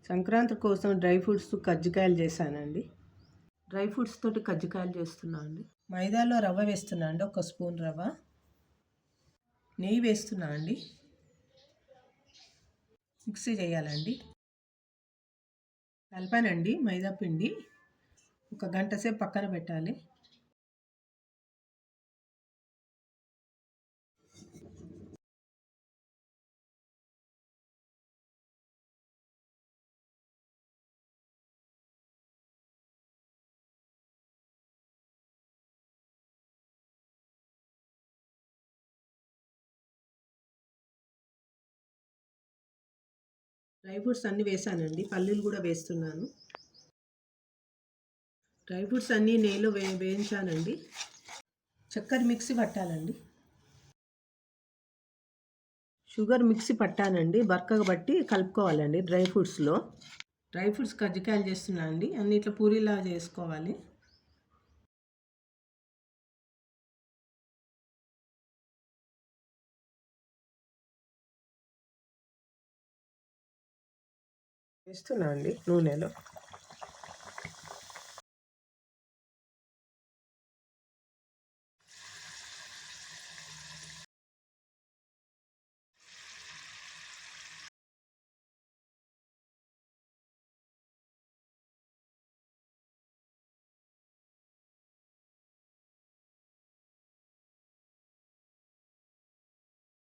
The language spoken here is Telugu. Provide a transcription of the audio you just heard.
సంక్రాంతి కోసం డ్రై ఫ్రూట్స్ కజ్జికాయలు చేశానండి. డ్రై ఫ్రూట్స్ తోటి కజ్జికాయలు చేస్తున్నా అండి. మైదాలో రవ్వ వేస్తున్నా అండి, 1 స్పూన్ రవ్వ. నెయ్యి వేస్తున్నా అండి. మిక్సీ చేయాలండి. కలిపానండి మైదా పిండి. 1 గంట సేపు పక్కన పెట్టాలి. డ్రై ఫ్రూట్స్ అన్నీ వేసానండి. పల్లీలు కూడా వేస్తున్నాను. డ్రై ఫ్రూట్స్ అన్నీ నెయ్యిలో వేయించానండి. చక్కెర మిక్సీ పట్టాలండి. షుగర్ మిక్సీ పట్టానండి. బరకగా బట్టి కలుపుకోవాలండి డ్రై ఫ్రూట్స్లో. డ్రై ఫ్రూట్స్ కజ్జికాయలు చేస్తున్నా అండి. అన్ని ఇట్లా పూరీలా చేసుకోవాలి. వేస్తున్నా అండి నూనెలో.